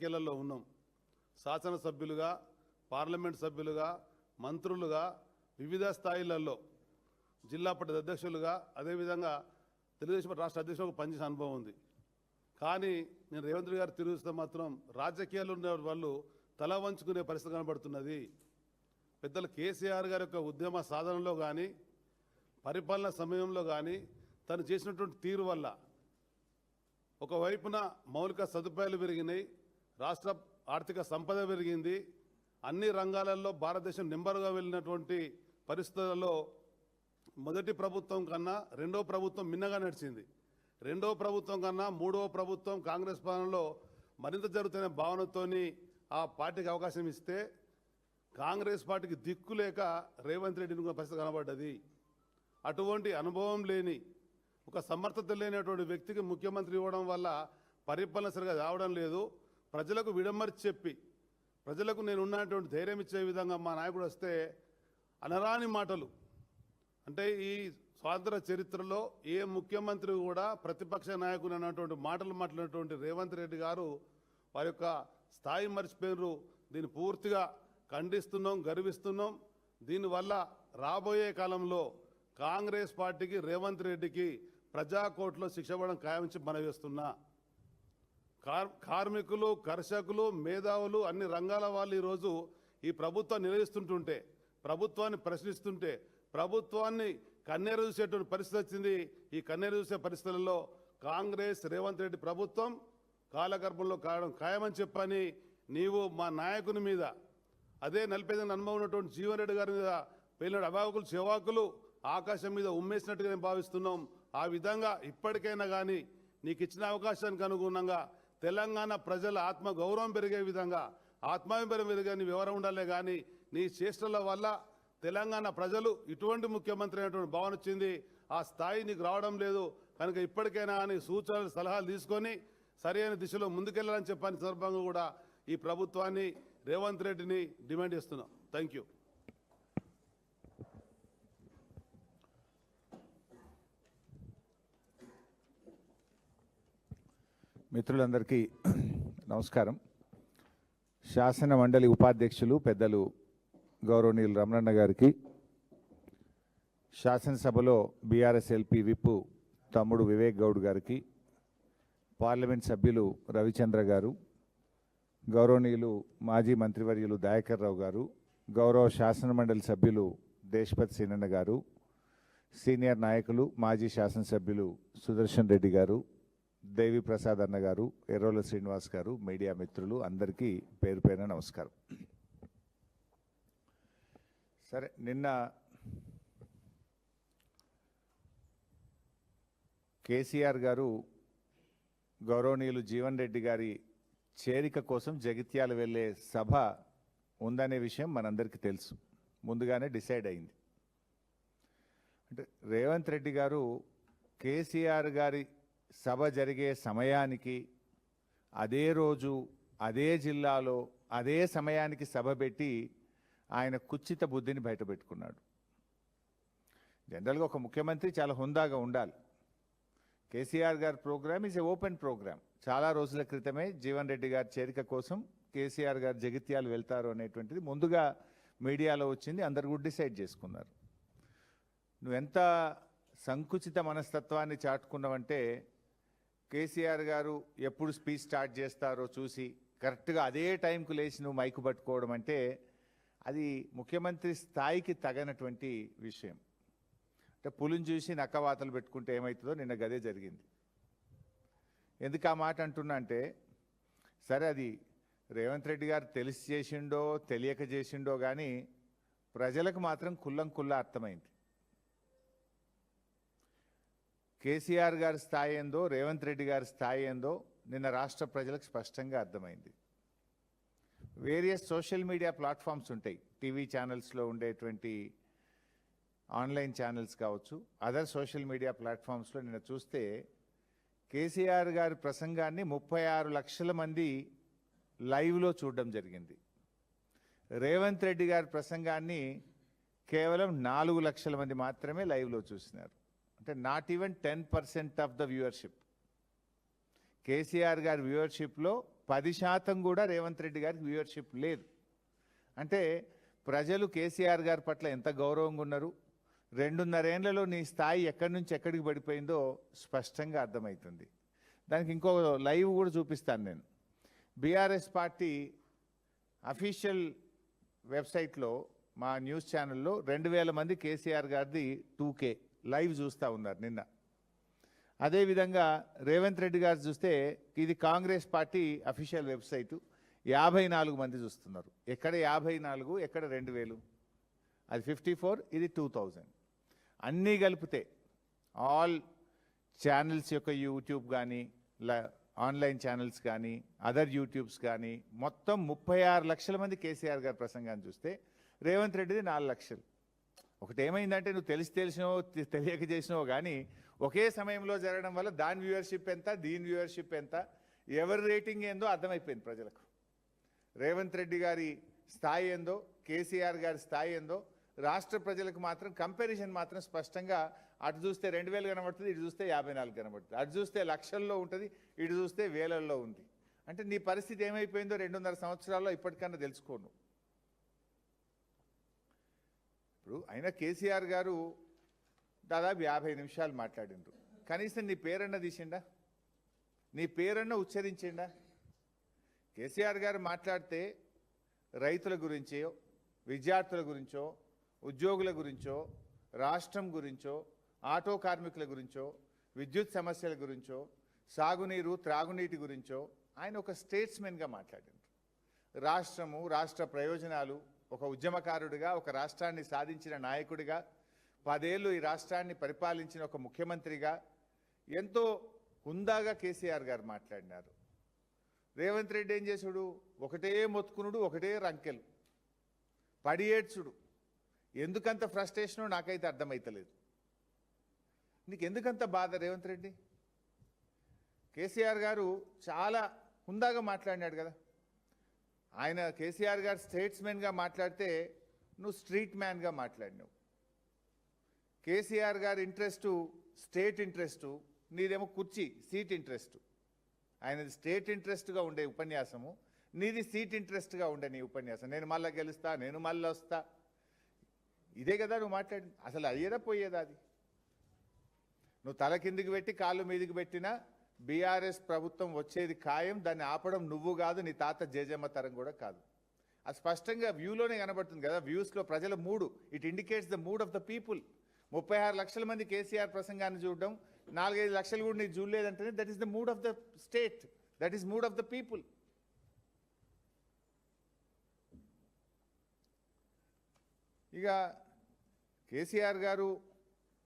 రాజకీయాలలో ఉన్నాం. శాసనసభ్యులుగా, పార్లమెంట్ సభ్యులుగా, మంత్రులుగా, వివిధ స్థాయిలలో జిల్లా పరిషత్ అధ్యక్షులుగా, అదేవిధంగా తెలుగుదేశం రాష్ట్ర అధ్యక్షులుగా పనిచేసిన అనుభవం ఉంది. కానీ నేను రేవంత్ రెడ్డి గారు తిరుగుస్తే మాత్రం రాజకీయాలు ఉన్న వాళ్ళు తల వంచుకునే పరిస్థితి కనబడుతున్నది. పెద్దలు కేసీఆర్ గారి యొక్క ఉద్యమ సాధనలో కానీ, పరిపాలన సమయంలో కానీ తను చేసినటువంటి తీరు వల్ల ఒకవైపున మౌలిక సదుపాయాలు పెరిగినాయి, రాష్ట్ర ఆర్థిక సంపద పెరిగింది, అన్ని రంగాలలో భారతదేశం నెంబర్గా వెళ్ళినటువంటి పరిస్థితులలో మొదటి ప్రభుత్వం కన్నా రెండో ప్రభుత్వం మిన్నగా నడిచింది. రెండో ప్రభుత్వం కన్నా మూడో ప్రభుత్వం కాంగ్రెస్ పాలనలో మరింత జరుగుతున్న భావనతోని ఆ పార్టీకి అవకాశం ఇస్తే కాంగ్రెస్ పార్టీకి దిక్కు లేక రేవంత్ రెడ్డిని పరిస్థితి కనబడ్డది. అటువంటి అనుభవం లేని, ఒక సమర్థత లేనటువంటి వ్యక్తికి ముఖ్యమంత్రి ఇవ్వడం వల్ల పరిపాలన సరిగా రావడం లేదు. ప్రజలకు విడమర్చి చెప్పి, ప్రజలకు నేను ఉన్నటువంటి ధైర్యం ఇచ్చే విధంగా మా నాయకుడు వస్తే అనరాని మాటలు, అంటే ఈ స్వాతంత్ర చరిత్రలో ఏ ముఖ్యమంత్రి కూడా ప్రతిపక్ష నాయకుడు అన్నటువంటి మాటలు మాట్లాడినటువంటి రేవంత్ రెడ్డి గారు వారి యొక్క స్థాయి మర్చిపోయినారు. దీన్ని పూర్తిగా ఖండిస్తున్నాం, గర్విస్తున్నాం. దీనివల్ల రాబోయే కాలంలో కాంగ్రెస్ పార్టీకి, రేవంత్ రెడ్డికి ప్రజాకోర్టులో శిక్ష పడడం ఖాయమించి మనవేస్తున్నా. కార్మికులు, కర్షకులు, మేధావులు, అన్ని రంగాల వాళ్ళు ఈరోజు ఈ ప్రభుత్వాన్ని నిలదీస్తుంటుంటే, ప్రభుత్వాన్ని ప్రశ్నిస్తుంటే, ప్రభుత్వాన్ని కన్నెర చూసేటువంటి పరిస్థితి వచ్చింది. ఈ కన్నెర చూసే పరిస్థితులలో కాంగ్రెస్ రేవంత్ రెడ్డి ప్రభుత్వం కాలగర్భంలో కావడం ఖాయమని చెప్పని నీవు మా నాయకుని మీద, అదే 40 అనుభవం ఉన్నటువంటి జీవన్ రెడ్డి గారి మీద పేలిన అవాకులు చెవాకులు ఆకాశం మీద ఉమ్మేసినట్టుగా నేను భావిస్తున్నాం. ఆ విధంగా ఇప్పటికైనా కానీ నీకు ఇచ్చిన అవకాశానికి అనుగుణంగా తెలంగాణ ప్రజల ఆత్మగౌరవం పెరిగే విధంగా, ఆత్మాభిమానం పెరిగే వివరం ఉండాలే కానీ నీ చేష్టల వల్ల తెలంగాణ ప్రజలు ఇటువంటి ముఖ్యమంత్రి అయినటువంటి భావన వచ్చింది. ఆ స్థాయి నీకు రావడం లేదు కనుక ఇప్పటికైనా నీ సూచనలు, సలహాలు తీసుకొని సరైన దిశలో ముందుకెళ్లాలని చెప్పని సందర్భంగా కూడా ఈ ప్రభుత్వాన్ని, రేవంత్ రెడ్డిని డిమాండ్ చేస్తున్నాం. Thank you. మిత్రులందరికీ నమస్కారం. శాసన మండలి ఉపాధ్యక్షులు పెద్దలు గౌరవనీయులు రమణన్న గారికి, శాసనసభలో బీఆర్ఎస్ ఎల్పీ విప్ తమ్ముడు వివేక్ గౌడ్ గారికి, పార్లమెంట్ సభ్యులు రవిచంద్ర గారు, గౌరవనీయులు మాజీ మంత్రివర్యులు దయాకర్ రావు గారు, గౌరవ శాసన మండలి సభ్యులు దేశపతి సీనన్న గారు, సీనియర్ నాయకులు మాజీ శాసనసభ్యులు సుదర్శన్ రెడ్డి గారు, దేవి ప్రసాద్ అన్న గారు, ఎర్రోల శ్రీనివాస్ గారు, మీడియా మిత్రులు అందరికీ పేరు పేరున నమస్కారం. సరే, నిన్న కేసీఆర్ గారు గౌరవనీయులు జీవన్ రెడ్డి గారి చేరిక కోసం జగిత్యాల వెళ్ళే సభ ఉందనే విషయం మనందరికీ తెలుసు, ముందుగానే డిసైడ్ అయింది. అంటే రేవంత్ రెడ్డి గారు కేసీఆర్ గారి సభ జరిగే సమయానికి, అదే రోజు, అదే జిల్లాలో, అదే సమయానికి సభ పెట్టి ఆయన కుచ్చిత బుద్ధిని బయటపెట్టుకున్నాడు. జనరల్గా ఒక ముఖ్యమంత్రి చాలా హుందాగా ఉండాలి. కేసీఆర్ గారి programme is a open programme. చాలా రోజుల క్రితమే జీవన్ రెడ్డి గారి చేరిక కోసం కేసీఆర్ గారు జగిత్యాలు వెళ్తారు అనేటువంటిది ముందుగా మీడియాలో వచ్చింది, అందరు కూడా డిసైడ్ చేసుకున్నారు. నువ్వెంత సంకుచిత మనస్తత్వాన్ని చాటుకున్నావంటే, కేసీఆర్ గారు ఎప్పుడు స్పీచ్ స్టార్ట్ చేస్తారో చూసి కరెక్ట్గా అదే టైంకు లేచి నువ్వు మైకు పట్టుకోవడం అంటే అది ముఖ్యమంత్రి స్థాయికి తగనటువంటి విషయం. అంటే పులిని చూసి నక్కవాతలు పెట్టుకుంటే ఏమవుతుందో నిన్న గదే జరిగింది. ఎందుకు ఆ మాట అంటున్నా అంటే, సరే అది రేవంత్ రెడ్డి గారు తెలిసి చేసిండో తెలియక చేసిండో కానీ ప్రజలకు మాత్రం కుల్లా అర్థమైంది. కేసీఆర్ గారి స్థాయి ఏందో, రేవంత్ రెడ్డి గారి స్థాయి ఏందో నిన్న రాష్ట్ర ప్రజలకు స్పష్టంగా అర్థమైంది. వేరియస్ సోషల్ మీడియా ప్లాట్ఫామ్స్ ఉంటాయి, టీవీ ఛానల్స్లో ఉండేటువంటి ఆన్లైన్ ఛానల్స్ కావచ్చు, అదర్ సోషల్ మీడియా ప్లాట్ఫామ్స్లో నిన్న చూస్తే కేసీఆర్ గారి ప్రసంగాన్ని 36 లక్షల మంది లైవ్లో చూడడం జరిగింది. రేవంత్ రెడ్డి గారి ప్రసంగాన్ని కేవలం 4 లక్షల మంది మాత్రమే లైవ్లో చూసినారు. అంటే not even 10% of the viewership. KCR గారి వ్యూవర్షిప్లో 10% కూడా రేవంత్ రెడ్డి గారికి వ్యూవర్షిప్ లేదు. అంటే ప్రజలు కేసీఆర్ గారి పట్ల ఎంత గౌరవంగా ఉన్నారు, 2.5 ఏళ్లలో నీ స్థాయి ఎక్కడి నుంచి ఎక్కడికి పడిపోయిందో స్పష్టంగా అర్థమవుతుంది. దానికి ఇంకో లైవ్ కూడా చూపిస్తాను నేను. బీఆర్ఎస్ పార్టీ అఫీషియల్ వెబ్సైట్లో మా న్యూస్ ఛానల్లో 2000 మంది కేసీఆర్ గారిది 2K లైవ్ చూస్తూ ఉన్నారు నిన్న. అదేవిధంగా రేవంత్ రెడ్డి గారు చూస్తే ఇది కాంగ్రెస్ పార్టీ అఫీషియల్ వెబ్సైటు, 54 మంది చూస్తున్నారు. ఎక్కడ 54, ఎక్కడ 2000, అది 54, ఇది 2000. అన్నీ కలిపితే ఆల్ ఛానల్స్ యొక్క యూట్యూబ్ కానీ ఆన్లైన్ ఛానల్స్ కానీ అదర్ యూట్యూబ్స్ కానీ మొత్తం 36 లక్షల మంది కేసీఆర్ గారి ప్రసంగాన్ని చూస్తే రేవంత్ రెడ్డిది 4 లక్షలు. ఒకటి ఏమైందంటే నువ్వు తెలిసినో తెలియక చేసినావో కానీ ఒకే సమయంలో జరగడం వల్ల దాని వ్యూవర్షిప్ ఎంత, దీని వ్యూవర్షిప్ ఎంత, ఎవరి రేటింగ్ ఏందో అర్థమైపోయింది ప్రజలకు. రేవంత్ రెడ్డి గారి స్థాయి ఏందో, కేసీఆర్ గారి స్థాయి ఏందో రాష్ట్ర ప్రజలకు మాత్రం కంపారిజన్ మాత్రం స్పష్టంగా అటు చూస్తే 2000 కనబడుతుంది, ఇటు చూస్తే 54 కనబడుతుంది. అటు చూస్తే లక్షల్లో ఉంటుంది, ఇటు చూస్తే వేలల్లో ఉంది. అంటే నీ పరిస్థితి ఏమైపోయిందో 2.5 సంవత్సరాల్లో ఇప్పటికన్నా తెలుసుకోను. ఇప్పుడు అయినా కేసీఆర్ గారు దాదాపు 50 నిమిషాలు మాట్లాడిండ్రు. కనీసం నీ పేరన్నా తీసిండా, నీ పేరన్నా ఉచ్చరించిండా? కేసీఆర్ గారు మాట్లాడితే రైతుల గురించో, విద్యార్థుల గురించో, ఉద్యోగుల గురించో, రాష్ట్రం గురించో, ఆటో కార్మికుల గురించో, విద్యుత్ సమస్యల గురించో, సాగునీరు త్రాగునీటి గురించో ఆయన ఒక స్టేట్స్మెన్గా మాట్లాడిండ్రు. రాష్ట్రము, రాష్ట్ర ప్రయోజనాలు, ఒక ఉద్యమకారుడిగా, ఒక రాష్ట్రాన్ని సాధించిన నాయకుడిగా, 10 ఏళ్ళు ఈ రాష్ట్రాన్ని పరిపాలించిన ఒక ముఖ్యమంత్రిగా ఎంతో హుందాగా కేసీఆర్ గారు మాట్లాడినారు. రేవంత్ రెడ్డి ఏం చేసుడు? ఒకటే మొత్తుకునుడు, ఒకటే రంకెలు, పడి ఏడ్చుడు. ఎందుకంత ఫ్రస్ట్రేషనో నాకైతే అర్థమైతలేదు. నీకు ఎందుకంత బాధ రేవంత్ రెడ్డి? కేసీఆర్ గారు చాలా హుందాగా మాట్లాడినాడు కదా. ఆయన కేసీఆర్ గారు స్టేట్స్మెన్గా మాట్లాడితే నువ్వు స్ట్రీట్ మ్యాన్గా మాట్లాడినావు. కేసీఆర్ గారి ఇంట్రెస్టు స్టేట్ ఇంట్రెస్టు, నీదేమో కుర్చీ సీట్ ఇంట్రెస్టు. ఆయనది స్టేట్ ఇంట్రెస్ట్గా ఉండే ఉపన్యాసము, నీది సీట్ ఇంట్రెస్ట్గా ఉండే నీ ఉపన్యాసం. నేను మళ్ళీ గెలుస్తా, నేను మళ్ళీ వస్తా, ఇదే కదా నువ్వు మాట్లాడి. అసలు అయ్యేదా పోయేదా అది? నువ్వు తల కిందికి పెట్టి కాళ్ళు మీదికి పెట్టినా బీఆర్ఎస్ ప్రభుత్వం వచ్చేది ఖాయం. దాన్ని ఆపడం నువ్వు కాదు, నీ తాత జేజమ్మ తరం కూడా కాదు. అది స్పష్టంగా వ్యూలోనే కనబడుతుంది కదా. వ్యూస్లో ప్రజల మూడు, it indicates the mood of the people. 36 లక్షల మంది కేసీఆర్ ప్రసంగాన్ని చూడడం, 4-5 లక్షలు కూడా నీకు చూడలేదంటేనే that is the mood of the state, that is mood of the people. ఇక కేసీఆర్ గారు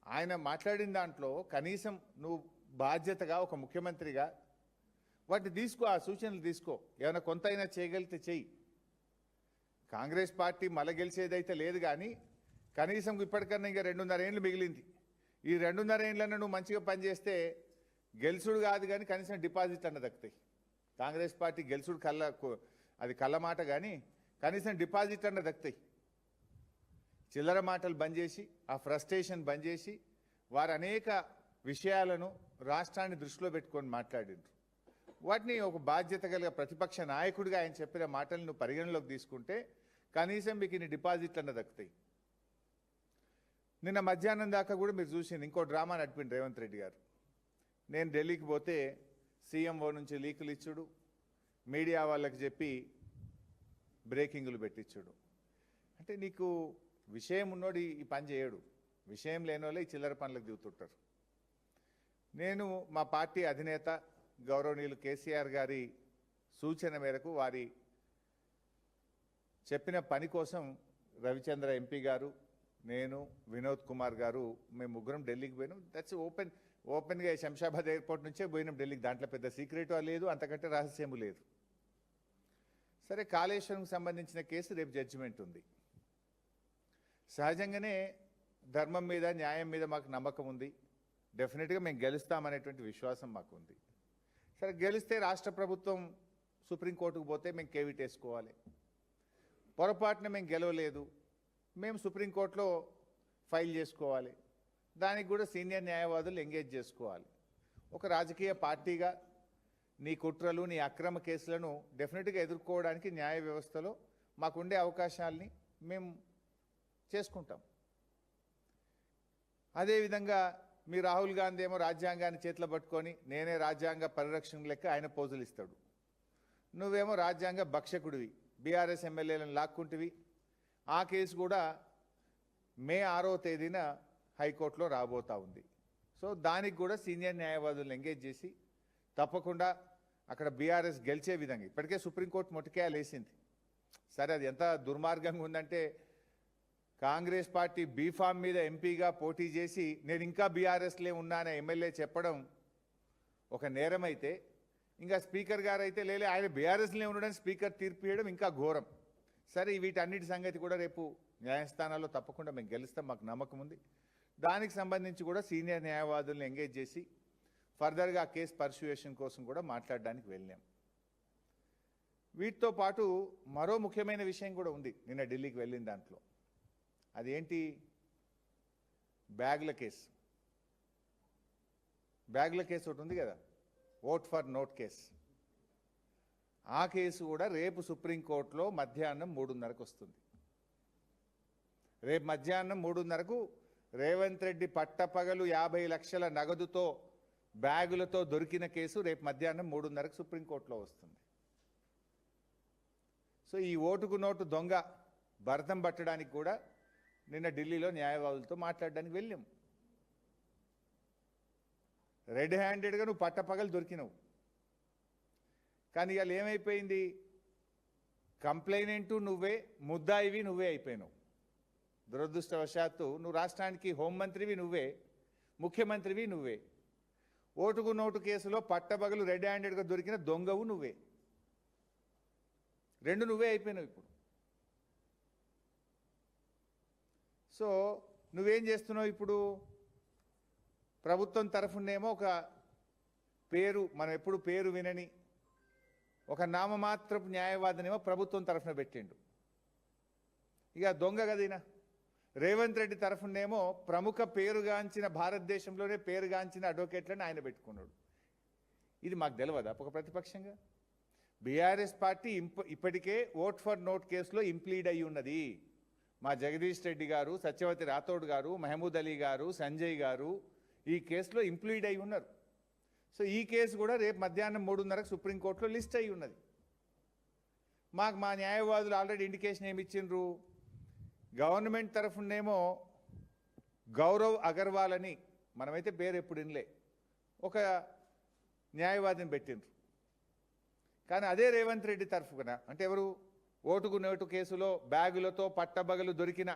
ఆయన మాట్లాడిన దాంట్లో కనీసం నువ్వు బాధ్యతగా ఒక ముఖ్యమంత్రిగా వాటిని తీసుకో, ఆ సూచనలు తీసుకో. ఏమైనా కొంతైనా చేయగలిగితే చెయ్యి. కాంగ్రెస్ పార్టీ మళ్ళీ గెలిచేదైతే లేదు కానీ కనీసం ఇప్పటికన్నా ఇంకా 2.5 ఏళ్ళు మిగిలింది. ఈ 2.5 ఏళ్ళన్నా నువ్వు మంచిగా పనిచేస్తే గెలుసుడు కాదు కానీ కనీసం డిపాజిట్ అన్న దక్కుతాయి. కాంగ్రెస్ పార్టీ గెలుసుడు అది కళ్ళ మాట కానీ కనీసం డిపాజిట్ అన్న దక్కుతాయి. చిల్లర మాటలు బంద్ చేసి, ఆ ఫ్రస్ట్రేషన్ బంద్ చేసి, వారు అనేక విషయాలను రాష్ట్రాన్ని దృష్టిలో పెట్టుకొని మాట్లాడిండ్రు. వాటిని ఒక బాధ్యత కలిగిన ప్రతిపక్ష నాయకుడిగా ఆయన చెప్పిన మాటలను పరిగణలోకి తీసుకుంటే కనీసం మీకు ఇన్ని డిపాజిట్లన్న దక్కుతాయి. నిన్న మధ్యాహ్నం దాకా కూడా మీరు చూసింది ఇంకో డ్రామా నడిపిండు రేవంత్ రెడ్డి గారు. నేను ఢిల్లీకి పోతే సీఎంఓ నుంచి లీకులు ఇచ్చుడు, మీడియా వాళ్ళకి చెప్పి బ్రేకింగులు పెట్టించుడు. అంటే నీకు విషయం ఉన్నోడు ఈ పని చేయడు, విషయం లేని వాళ్ళే ఈ చిల్లర పనులకు దిగుతుంటారు. నేను మా పార్టీ అధినేత గౌరవనీయులు కేసీఆర్ గారి సూచన మేరకు, వారి చెప్పిన పని కోసం రవిచంద్ర ఎంపీ గారు, నేను, వినోద్ కుమార్ గారు, మేము ముగ్గురం ఢిల్లీకి పోయినాం. దట్స్ ఓపెన్గా శంషాబాద్ ఎయిర్పోర్ట్ నుంచే పోయినాం ఢిల్లీకి. దాంట్లో పెద్ద సీక్రెట్ లేదు, అంతకంటే రహస్యము లేదు. సరే, కాళేశ్వరంకి సంబంధించిన కేసు రేపు జడ్జిమెంట్ ఉంది. సహజంగానే ధర్మం మీద, న్యాయం మీద మాకు నమ్మకం ఉంది. డెఫినెట్గా మేము గెలుస్తామనేటువంటి విశ్వాసం మాకు ఉంది. సరే, గెలిస్తే రాష్ట్ర ప్రభుత్వం సుప్రీంకోర్టుకు పోతే మేము కేవిట్ వేసుకోవాలి. పొరపాటున మేము గెలవలేదు, మేము సుప్రీంకోర్టులో ఫైల్ చేసుకోవాలి. దానికి కూడా సీనియర్ న్యాయవాదులు ఎంగేజ్ చేసుకోవాలి. ఒక రాజకీయ పార్టీగా నీ కుట్రలు నీ అక్రమ కేసులను డెఫినెట్గా ఎదుర్కోవడానికి న్యాయ వ్యవస్థలో మాకుండే అవకాశాలని మేము చేసుకుంటాం. అదేవిధంగా మీ రాహుల్ గాంధీ ఏమో రాజ్యాంగాన్ని చేతిలో పట్టుకొని నేనే రాజ్యాంగ పరిరక్షణ లెక్క ఆయన పోజులు ఇస్తాడు. నువ్వేమో రాజ్యాంగ భక్షకుడివి, బీఆర్ఎస్ ఎమ్మెల్యేలను లాక్కుంటివి. ఆ కేసు కూడా మే 6వ తేదీన హైకోర్టులో రాబోతా ఉంది. సో దానికి కూడా సీనియర్ న్యాయవాదులను ఎంగేజ్ చేసి తప్పకుండా అక్కడ బీఆర్ఎస్ గెలిచే విధంగా ఇప్పటికే సుప్రీంకోర్టు మొట్టికేయాలు వేసింది. సరే అది ఎంత దుర్మార్గంగా ఉందంటే కాంగ్రెస్ పార్టీ బీఫామ్ మీద ఎంపీగా పోటీ చేసి నేను ఇంకా బీఆర్ఎస్లే ఉన్నానని ఎమ్మెల్యే చెప్పడం ఒక నేరమైతే, ఇంకా స్పీకర్ గారు అయితే లేలే ఆయన బీఆర్ఎస్లే ఉండడానికి స్పీకర్ తీర్పు ఇవ్వడం ఇంకా ఘోరం. సరే వీటన్నిటి సంగతి కూడా రేపు న్యాయస్థానాల్లో తప్పకుండా మేము గెలుస్తాం, మాకు నమ్మకం ఉంది. దానికి సంబంధించి కూడా సీనియర్ న్యాయవాదులను ఎంగేజ్ చేసి ఫర్దర్గా ఆ కేసు పర్సుయేషన్ కోసం కూడా మాట్లాడడానికి వెళ్ళాం. వీటితో పాటు మరో ముఖ్యమైన విషయం కూడా ఉంది నిన్న ఢిల్లీకి వెళ్ళిన దాంట్లో. అదేంటి? బ్యాగుల కేసు. బ్యాగుల కేసు ఒకటి ఉంది కదా, ఓట్ ఫర్ నోట్ కేసు. ఆ కేసు కూడా రేపు సుప్రీంకోర్టులో మధ్యాహ్నం 3:30కు వస్తుంది. రేపు మధ్యాహ్నం 3:30కు రేవంత్ రెడ్డి పట్టపగలు 50 లక్షల నగదుతో బ్యాగులతో దొరికిన కేసు రేపు మధ్యాహ్నం 3:30కు సుప్రీంకోర్టులో వస్తుంది. సో ఈ ఓటుకు నోటు దొంగ భరతం పట్టడానికి కూడా నిన్న ఢిల్లీలో న్యాయవాదులతో మాట్లాడడానికి వెళ్ళాం. రెడ్ హ్యాండెడ్గా నువ్వు పట్టపగలు దొరికినవు. కానీ ఇవాళ ఏమైపోయింది? కంప్లైనెంటు నువ్వే, ముద్దాయివి నువ్వే అయిపోయినావు. దురదృష్టవశాత్తు నువ్వు రాష్ట్రానికి హోంమంత్రివి నువ్వే, ముఖ్యమంత్రివి నువ్వే. ఓటుకు నోటు కేసులో పట్టపగలు రెడ్ హ్యాండెడ్గా దొరికిన దొంగవు నువ్వే. రెండు నువ్వే అయిపోయినావు ఇప్పుడు. సో నువ్వేం చేస్తున్నావు ఇప్పుడు? ప్రభుత్వం తరఫునేమో ఒక పేరు, మనం ఎప్పుడు పేరు వినని ఒక నామమాత్రపు న్యాయవాదినేమో ప్రభుత్వం తరఫున పెట్టిండు. ఇక దొంగ కదీనా. రేవంత్ రెడ్డి తరఫునేమో ప్రముఖ పేరుగాంచిన, భారతదేశంలోనే పేరుగాంచిన అడ్వకేట్లను ఆయన పెట్టుకున్నాడు. ఇది మాకు తెలియదా ఒక ప్రతిపక్షంగా? బీఆర్ఎస్ పార్టీ ఇప్పటికే ఓట్ ఫర్ నోట్ కేసులో ఇంప్లీడ్ అయి ఉన్నది. మా జగదీష్ రెడ్డి గారు, సత్యవతి రాథోడ్ గారు, మహమూద్ అలీ గారు, సంజయ్ గారు ఈ కేసులో ఇంప్లీడ్ అయి ఉన్నారు. సో ఈ కేసు కూడా రేపు మధ్యాహ్నం 3:30కు సుప్రీంకోర్టులో లిస్ట్ అయి ఉన్నది. మాకు మా న్యాయవాదులు ఆల్రెడీ ఇండికేషన్ ఏమి ఇచ్చిండ్రు? గవర్నమెంట్ తరఫునేమో గౌరవ్ అగర్వాల్ అని, మనమైతే పేరు ఎప్పుడు వినలే, ఒక న్యాయవాదిని పెట్టిండ్రు. కానీ అదే రేవంత్ రెడ్డి తరఫున, అంటే ఎవరు? ఓటుకు నోటు కేసులో బ్యాగులతో పట్టబగలు దొరికిన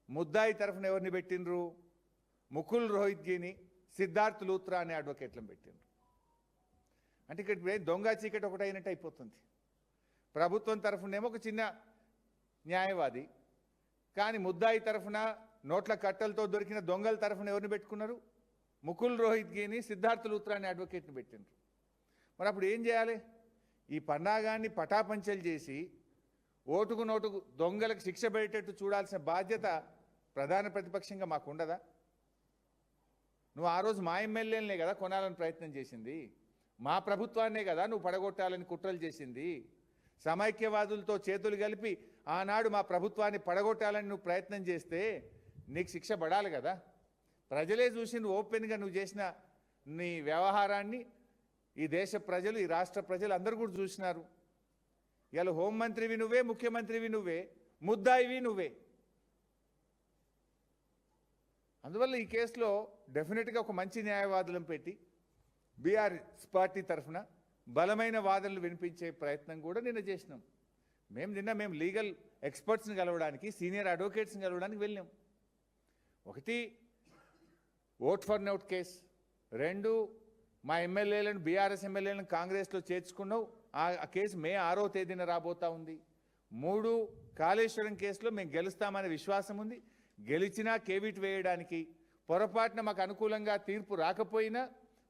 ముద్దాయి తరఫున ఎవరిని పెట్టిండ్రు? ముకుల్ రోహిత్గిని, సిద్ధార్థ్ లూత్రా అనే అడ్వకేట్లను పెట్టిండ్రు. అంటే ఇక్కడ దొంగ చీకటి ఒకటి అయినట్టు అయిపోతుంది. ప్రభుత్వం తరఫునేమో ఒక చిన్న న్యాయవాది, కానీ ముద్దాయి తరఫున నోట్ల కట్టలతో దొరికిన దొంగల తరఫున ఎవరిని పెట్టుకున్నారు? ముకుల్ రోహిత్గిని, సిద్ధార్థ్ లూత్రా అనే అడ్వకేట్ని పెట్టిండ్రు. మరి అప్పుడు ఏం చేయాలి? ఈ పన్నాగాన్ని పటాపంచలు చేసి ఓటుకు నోటుకు దొంగలకు శిక్ష పడేటట్టు చూడాల్సిన బాధ్యత ప్రధాన ప్రతిపక్షంగా మాకు ఉండదా? నువ్వు ఆ రోజు మా ఎమ్మెల్యేలనే కదా కొనాలని ప్రయత్నం చేసింది, మా ప్రభుత్వాన్నే కదా నువ్వు పడగొట్టాలని కుట్రలు చేసింది. సమైక్యవాదులతో చేతులు కలిపి ఆనాడు మా ప్రభుత్వాన్ని పడగొట్టాలని నువ్వు ప్రయత్నం చేస్తే నీకు శిక్ష పడాలి కదా. ప్రజలే చూసి నువ్వు ఓపెన్గా నువ్వు చేసిన నీ వ్యవహారాన్ని ఈ దేశ ప్రజలు, ఈ రాష్ట్ర ప్రజలు అందరూ కూడా చూసినారు. ఇలా హోంమంత్రివి నువ్వే, ముఖ్యమంత్రివి నువ్వే, ముద్దాయివి నువ్వే. అందువల్ల ఈ కేసులో డెఫినెట్గా ఒక మంచి న్యాయవాదులను పెట్టి బీఆర్ఎస్ పార్టీ తరఫున బలమైన వాదనలు వినిపించే ప్రయత్నం కూడా నిన్న చేసినాం. మేము లీగల్ ఎక్స్పర్ట్స్ని కలవడానికి, సీనియర్ అడ్వకేట్స్ని కలవడానికి వెళ్ళాం. ఒకటి ఓట్ ఫర్ నోట్ కేసు, రెండు మా ఎమ్మెల్యేలను, బీఆర్ఎస్ ఎమ్మెల్యేలను కాంగ్రెస్లో చేర్చుకున్నావు, ఆ కేసు మే 6వ తేదీన రాబోతా ఉంది. మూడు, కాళేశ్వరం కేసులో మేము గెలుస్తామనే విశ్వాసం ఉంది. గెలిచినా కేవిట్ వేయడానికి, పొరపాటున మాకు అనుకూలంగా తీర్పు రాకపోయినా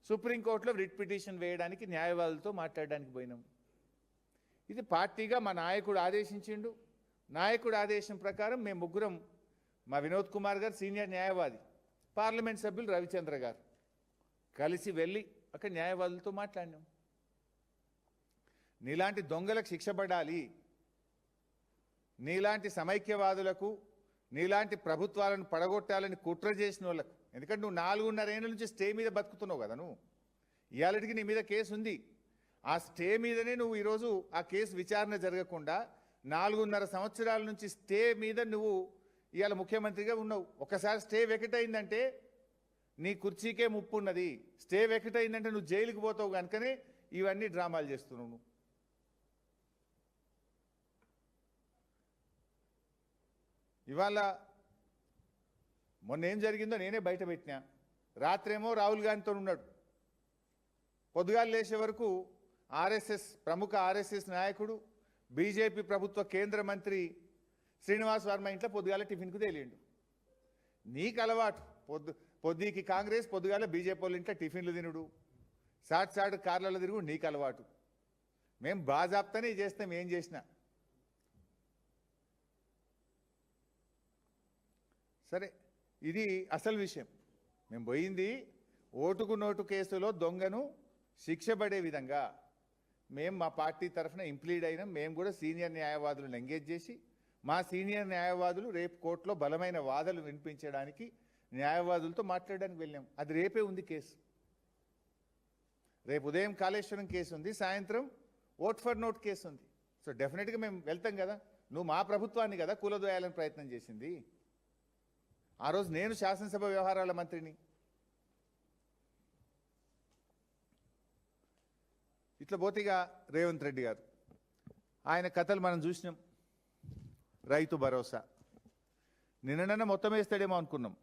సుప్రీంకోర్టులో రిట్ పిటిషన్ వేయడానికి న్యాయవాదులతో మాట్లాడడానికి పోయినాం. ఇది పార్టీగా మా నాయకుడు ఆదేశించిండు. నాయకుడు ఆదేశం ప్రకారం మేము ముగ్గురం, మా వినోద్ కుమార్ గారు సీనియర్ న్యాయవాది, పార్లమెంట్ సభ్యులు రవిచంద్ర గారు కలిసి వెళ్ళి అక్కడ న్యాయవాదులతో మాట్లాడినాం. నీలాంటి దొంగలకు శిక్ష పడాలి, నీలాంటి సమైక్యవాదులకు, నీలాంటి ప్రభుత్వాలను పడగొట్టాలని కుట్ర చేసిన వాళ్ళకు. ఎందుకంటే నువ్వు 4.5 ఏళ్ళ నుంచి స్టే మీద బతుకుతున్నావు కదా. నువ్వు ఇవాళకి నీ మీద కేసు ఉంది. ఆ స్టే మీదనే నువ్వు ఈరోజు ఆ కేసు విచారణ జరగకుండా 4.5 సంవత్సరాల నుంచి స్టే మీద నువ్వు ఇవాళ ముఖ్యమంత్రిగా ఉన్నావు. ఒకసారి స్టే వెకెట్ అయిందంటే నీ కుర్చీకే ముప్పు ఉన్నది. స్టే వెకెట్ అయిందంటే నువ్వు జైలుకి పోతావు కనుకనే ఇవన్నీ డ్రామాలు చేస్తున్నావు నువ్వు. ఇవాళ మొన్న ఏం జరిగిందో నేనే బయట పెట్టినా. రాత్రేమో రాహుల్ గాంధీతో ఉన్నాడు, పొద్దుగాలు లేచే వరకు ప్రముఖ ఆర్ఎస్ఎస్ నాయకుడు, బీజేపీ ప్రభుత్వ కేంద్ర మంత్రి శ్రీనివాస్ వర్మ ఇంట్లో పొద్దుగాల టిఫిన్కు తేలిండు. నీకు అలవాటు పొద్దుకి కాంగ్రెస్, పొద్దుగాల బీజేపీ వాళ్ళ ఇంట్లో టిఫిన్లు తినుడు, సాట్ కార్లలో తిరుగు నీకు అలవాటు. మేము బాజాప్తానే చేస్తాం ఏం చేసినా. సరే, ఇది అసలు విషయం. మేము పోయింది ఓటుకు నోటు కేసులో దొంగను శిక్ష పడే విధంగా మేము మా పార్టీ తరఫున ఇంప్లీడ్ అయినాం. మేము కూడా సీనియర్ న్యాయవాదులను ఎంగేజ్ చేసి మా సీనియర్ న్యాయవాదులు రేపు కోర్టులో బలమైన వాదనలు వినిపించడానికి న్యాయవాదులతో మాట్లాడడానికి వెళ్ళాం. అది రేపే ఉంది కేసు. రేపు ఉదయం కాళేశ్వరం కేసు ఉంది, సాయంత్రం ఓట్ ఫర్ నోట్ కేసు ఉంది. సో డెఫినెట్గా మేము వెళ్తాం కదా. నువ్వు మా ప్రభుత్వాన్ని కదా కూలదోయాలని ప్రయత్నం చేసింది. ఆ రోజు నేను శాసనసభ వ్యవహారాల మంత్రిని. ఇట్లా పోతిగా రేవంత్ రెడ్డి గారు ఆయన కథలు మనం చూసినాం. రైతు భరోసా నిన్ననన్న మొత్తం వేస్తాడేమో అనుకున్నాం.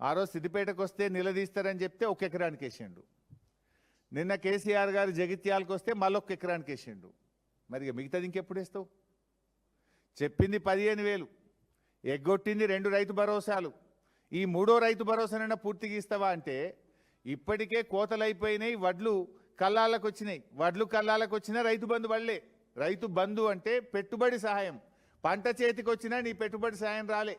ఆ రోజు సిద్దిపేటకు వస్తే నిలదీస్తారని చెప్తే 1 ఎకరానికి వేసిండు. నిన్న కేసీఆర్ గారు జగిత్యాలకు వస్తే మళ్ళీ 1 ఎకరానికి వేసిండు. మరి మిగతాది ఇంకెప్పుడు వేస్తావు? చెప్పింది 15,000, ఎగ్గొట్టింది 2 రైతు భరోసాలు. ఈ 3వ రైతు భరోసానైనా పూర్తిగా ఇస్తావా అంటే ఇప్పటికే కోతలు అయిపోయినాయి, వడ్లు కల్లాలకు వచ్చినాయి. వడ్లు కల్లాలకు వచ్చినా రైతు బంధు పడలే. రైతు బంధు అంటే పెట్టుబడి సహాయం. పంట చేతికి వచ్చినా నీ పెట్టుబడి సహాయం రాలే.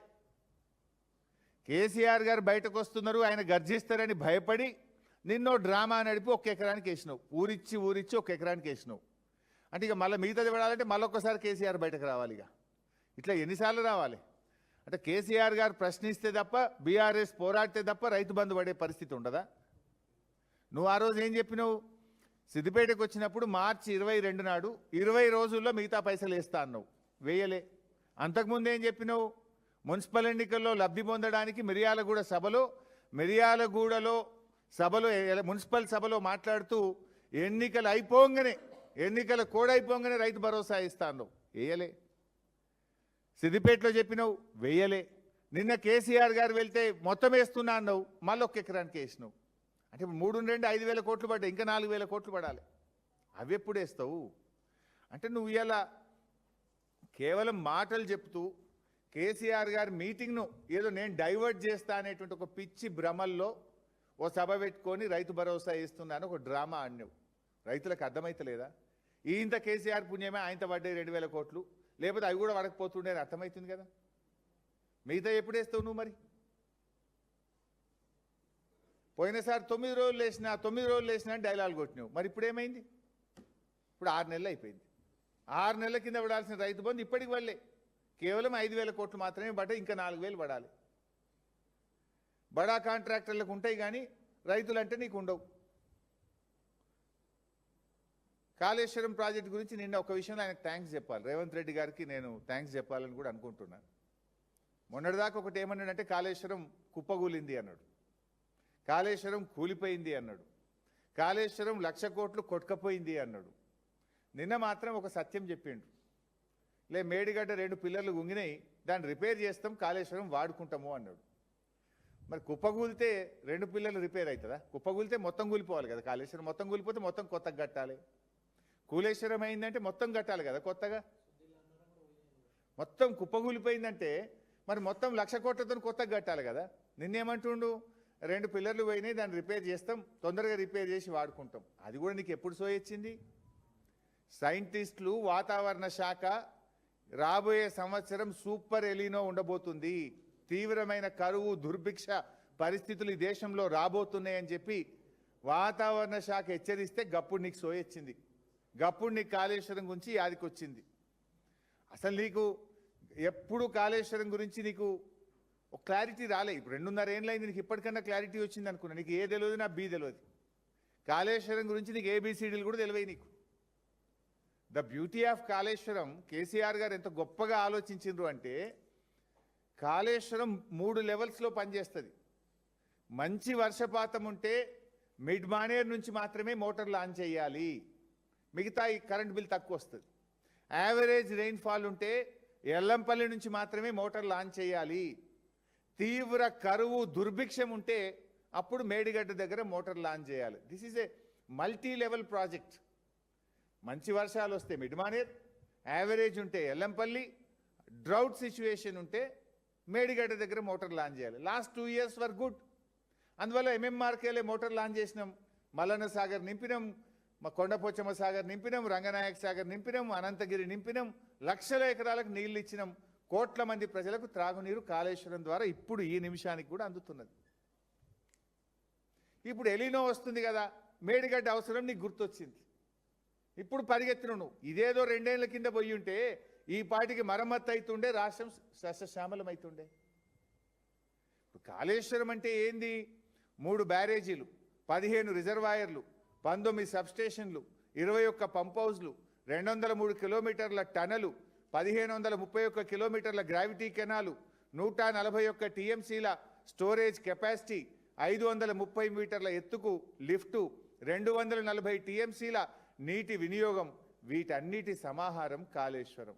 కేసీఆర్ గారు బయటకు వస్తున్నారు, ఆయన గర్జిస్తారని భయపడి నిన్నో డ్రామా నడిపి 1 ఎకరానికి వేసినావు. ఊరిచ్చి 1 ఎకరానికి వేసినావు. అంటే ఇక మళ్ళీ మిగతాది పడాలంటే మళ్ళొక్కసారి కేసీఆర్ బయటకు రావాలి. ఇక ఇట్లా ఎన్నిసార్లు రావాలి? అంటే కేసీఆర్ గారు ప్రశ్నిస్తే తప్ప, బీఆర్ఎస్ పోరాడితే తప్ప రైతు బంధు పడే పరిస్థితి ఉండదా? నువ్వు ఆ రోజు ఏం చెప్పినావు? సిద్దిపేటకు వచ్చినప్పుడు మార్చి 22 నాడు 20 రోజుల్లో మిగతా పైసలు వేస్తా అన్నావు, వేయలే. అంతకుముందు ఏం చెప్పినావు? మున్సిపల్ ఎన్నికల్లో లబ్ధి పొందడానికి మిర్యాలగూడలో మున్సిపల్ సభలో మాట్లాడుతూ ఎన్నికల కోడ్ అయిపోగానే రైతు భరోసా ఇస్తా అన్నావు, వేయలే. సిద్దిపేటలో చెప్పినావు, వేయలే. నిన్న కేసీఆర్ గారు వెళ్తే మొత్తం వేస్తున్నా అన్నావు, మళ్ళీ 1 ఎకరానికి వేసినావు. అంటే 3 5,000 కోట్లు పడ్డాయి, ఇంకా 4,000 కోట్లు పడాలి. అవి ఎప్పుడు వేస్తావు? అంటే నువ్వు ఇలా కేవలం మాటలు చెప్తూ కేసీఆర్ గారి మీటింగ్ను ఏదో నేను డైవర్ట్ చేస్తా అనేటువంటి ఒక పిచ్చి భ్రమల్లో ఓ సభ పెట్టుకొని రైతు భరోసా ఇస్తున్నాను ఒక డ్రామా ఆడినావు. రైతులకు అర్థమైతలేదా? ఇంత కేసీఆర్ పుణ్యమే ఆయనతో పడ్డాయి 2,000 కోట్లు, లేకపోతే అవి కూడా పడకపోతుండే అని అర్థమవుతుంది కదా. మిగతా ఎప్పుడు వేస్తావు నువ్వు? మరి పోయినసారి 9 రోజులు వేసినా డైలాగ్ కొట్టినావు. మరి ఇప్పుడు ఏమైంది? ఇప్పుడు 6 నెలలు అయిపోయింది. 6 నెలల కింద పడాల్సిన రైతు బంధు ఇప్పటికి వాళ్ళే కేవలం 5,000 కోట్లు మాత్రమే పడ్డాయి, ఇంకా 4,000 పడాలి. బడా కాంట్రాక్టర్లకు ఉంటాయి కానీ రైతులంటే నీకు ఉండవు. కాళేశ్వరం ప్రాజెక్టు గురించి నిన్న ఒక విషయంలో ఆయనకు థ్యాంక్స్ చెప్పాలి. రేవంత్ రెడ్డి గారికి నేను థ్యాంక్స్ చెప్పాలని కూడా అనుకుంటున్నాను. మొన్నటిదాకా ఒకటి ఏమన్నాడంటే కాళేశ్వరం కుప్పగూలింది అన్నాడు, కాళేశ్వరం కూలిపోయింది అన్నాడు, కాళేశ్వరం 1,00,000 కోట్లు కొట్టుకపోయింది అన్నాడు. నిన్న మాత్రం ఒక సత్యం చెప్పిండు. మేడిగడ్డ 2 పిల్లర్లు గుంగినాయి, దాన్ని రిపేర్ చేస్తాం, కాళేశ్వరం వాడుకుంటాము అన్నాడు. మరి కుప్పగూలితే 2 పిల్లర్లు రిపేర్ అవుతుందా? కుప్పగూలితే మొత్తం కూలిపోవాలి కదా. కాళేశ్వరం మొత్తం కూలిపోతే మొత్తం కొత్తగా కట్టాలి. కూలేశ్వరం అయిందంటే మొత్తం కట్టాలి కదా కొత్తగా. మొత్తం కుప్పగూలిపోయిందంటే మరి మొత్తం 1,00,000 కోట్లతో కొత్తగా కట్టాలి కదా. నిన్నేమంటుండు? 2 పిల్లర్లు పోయినాయి, దాన్ని రిపేర్ చేస్తాం, తొందరగా రిపేర్ చేసి వాడుకుంటాం. అది కూడా నీకు ఎప్పుడు సోయొచ్చింది? సైంటిస్టులు, వాతావరణ శాఖ రాబోయే సంవత్సరం సూపర్ ఎలినో ఉండబోతుంది, తీవ్రమైన కరువు దుర్భిక్ష పరిస్థితులు ఈ దేశంలో రాబోతున్నాయని చెప్పి వాతావరణ శాఖ హెచ్చరిస్తే గప్పుడు నీకు సోయొచ్చింది. గప్పుడు నీకు కాళేశ్వరం గురించి యాదికి వచ్చింది. అసలు నీకు ఎప్పుడు కాళేశ్వరం గురించి నీకు ఒక క్లారిటీ రాలే. ఇప్పుడు 2.5 ఏళ్ళు అయింది, నీకు ఇప్పటికన్నా క్లారిటీ వచ్చింది అనుకున్నా. నీకు ఏ తెలియదు, నా బి తెలియదు. కాళేశ్వరం గురించి నీకు ఏబిసిడీలు కూడా తెలివై నీకు. The beauty of Kaleshwaram, KCR గారు ఎంత గొప్పగా ఆలోచించిండ్రు అంటే, కాళేశ్వరం 3 లెవెల్స్లో పనిచేస్తుంది. మంచి వర్షపాతం ఉంటే మిడ్ మానేర్ నుంచి మాత్రమే మోటార్ లాంచ్ చేయాలి, మిగతా ఈ కరెంట్ బిల్ తక్కువ వస్తుంది. యావరేజ్ రెయిన్ఫాల్ ఉంటే ఎల్లంపల్లి నుంచి మాత్రమే మోటార్ లాంచ్ చేయాలి. తీవ్ర కరువు దుర్భిక్షం ఉంటే అప్పుడు మేడిగడ్డ దగ్గర మోటార్ లాంచ్ చేయాలి. This is a multi level project. మంచి వర్షాలు వస్తే మిడ్ మానేర్, యావరేజ్ ఉంటే ఎల్లంపల్లి, డ్రౌట్ సిచ్యువేషన్ ఉంటే మేడిగడ్డ దగ్గర మోటార్ లాంచ్ చేయాలి. Last 2 years were good. అందువల్ల ఎంఎంఆర్కేలే మోటార్ లాంచ్ చేసినాం, మల్లన్న సాగర్ నింపినాం, మా కొండపోచమ్మ సాగర్ నింపినాం, రంగనాయక సాగర్ నింపినాం, అనంతగిరి నింపినాం, లక్షల ఎకరాలకు నీళ్లు ఇచ్చినాం. కోట్ల మంది ప్రజలకు త్రాగునీరు కాళేశ్వరం ద్వారా ఇప్పుడు ఈ నిమిషానికి కూడా అందుతున్నది. ఇప్పుడు ఎలినో వస్తుంది కదా, మేడిగడ్డ అవసరం నీకు గుర్తొచ్చింది. ఇప్పుడు పరిగెత్తిన నువ్వు. ఇదేదో 2 ఏళ్ల కింద పోయి ఉంటే ఈ పాటికి మరమ్మత్తు అవుతుండే, రాష్ట్రం సస్యశ్యామలం అవుతుండే. కాళేశ్వరం అంటే ఏంది? 3 బ్యారేజీలు, 15 రిజర్వాయర్లు, 19 సబ్స్టేషన్లు, 21 పంప్ హౌస్లు, 203 కిలోమీటర్ల టనలు, 1531 కిలోమీటర్ల గ్రావిటీ కెనాలు, 141 టీఎంసీల స్టోరేజ్ కెపాసిటీ, 530 మీటర్ల ఎత్తుకు లిఫ్టు, 240 టీఎంసీల నీటి వినియోగం, వీటన్నిటి సమాహారం కాళేశ్వరం.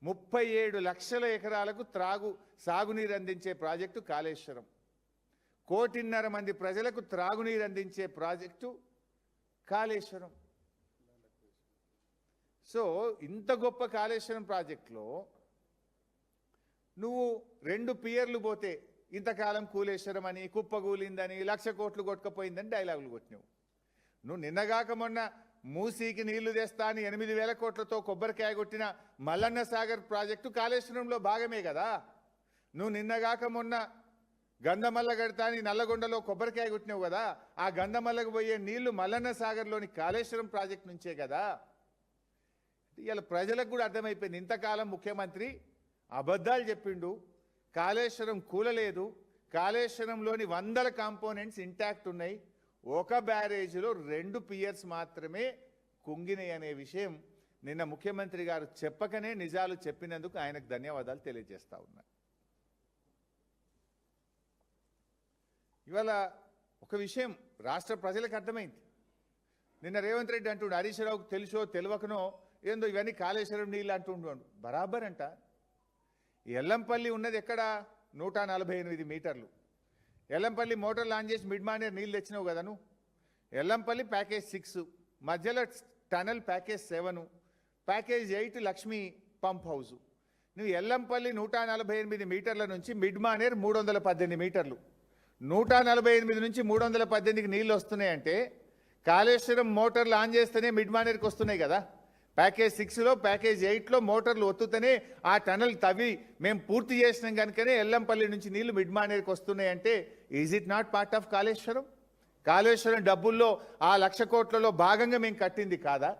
37 లక్షల ఎకరాలకు సాగునీరు అందించే ప్రాజెక్టు కాళేశ్వరం. 1.5 కోటి ప్రజలకు త్రాగునీరు అందించే ప్రాజెక్టు కాళేశ్వరం. సో ఇంత గొప్ప కాళేశ్వరం ప్రాజెక్టులో నువ్వు 2 పియర్లు పోతే ఇంతకాలం కూలేశ్వరం అని, కుప్పగూలిందని, 1,00,000 కోట్లు కొట్టుకపోయిందని డైలాగులు కొట్టినావు. నువ్వు నిన్నగాక మొన్న మూసీకి నీళ్లు తెస్తా అని 8,000 కోట్లతో కొబ్బరికాయ కొట్టిన మల్లన్న సాగర్ ప్రాజెక్టు కాళేశ్వరంలో భాగమే కదా. నువ్వు నిన్నగాక మొన్న గంధమల్ల గడతా అని నల్లగొండలో కొబ్బరికాయ కొట్టినావు కదా. ఆ గంధమల్లకు పోయే నీళ్లు మల్లన్న సాగర్లోని కాళేశ్వరం ప్రాజెక్టు నుంచే కదా. ఇవాళ ప్రజలకు కూడా అర్థమైపోయింది, ఇంతకాలం ముఖ్యమంత్రి అబద్ధాలు చెప్పిండు, కాళేశ్వరం కూలలేదు, కాళేశ్వరంలోని 100 కాంపోనెంట్స్ ఇంటాక్ట్ ఉన్నాయి, ఒక బ్యారేజీలో 2 పియర్స్ మాత్రమే కుంగినాయి అనే విషయం నిన్న ముఖ్యమంత్రి గారు చెప్పకనే నిజాలు చెప్పినందుకు ఆయనకు ధన్యవాదాలు తెలియజేస్తా ఉన్నా. ఇవాళ ఒక విషయం రాష్ట్ర ప్రజలకు అర్థమైంది. నిన్న రేవంత్ రెడ్డి అంటుండు, హరీష్ రావుకు తెలుసో తెలియకనో ఏందో ఇవన్నీ కాళేశ్వరం నీళ్ళు అంటుండు. బరాబర్ అంట. ఎల్లంపల్లి ఉన్నది ఎక్కడ? 148 మీటర్లు. ఎల్లంపల్లి మోటార్ లాంచ్ చేసి మిడ్ మానేర్ నీళ్ళు తెచ్చినావు కదా నువ్వు. ఎల్లంపల్లి ప్యాకేజ్ 6, మధ్యలో tunnel package 7, package 8 Lakshmi pump house. నువ్వు ఎల్లంపల్లి 148 మీటర్ల నుంచి మిడ్ మానేర్ 318 మీటర్లు. 148 నుంచి 318కి నీళ్ళు వస్తున్నాయంటే కాళేశ్వరం మోటార్లు ఆన్ చేస్తేనే మిడ్ మానేర్కి వస్తున్నాయి కదా. ప్యాకేజ్ 6లో, ప్యాకేజ్ 8లో మోటార్లు ఒత్తుతూనే ఆ టనల్ తవ్వి మేము పూర్తి చేసినాం కనుకనే ఎల్లంపల్లి నుంచి నీళ్లు మిడ్ మానేర్కి వస్తున్నాయి అంటే is it not part of Kaleshwaram? Kaleshwaram డబ్బుల్లో ఆ 1,00,000 కోట్లలో భాగంగా మేము కట్టింది కాదా?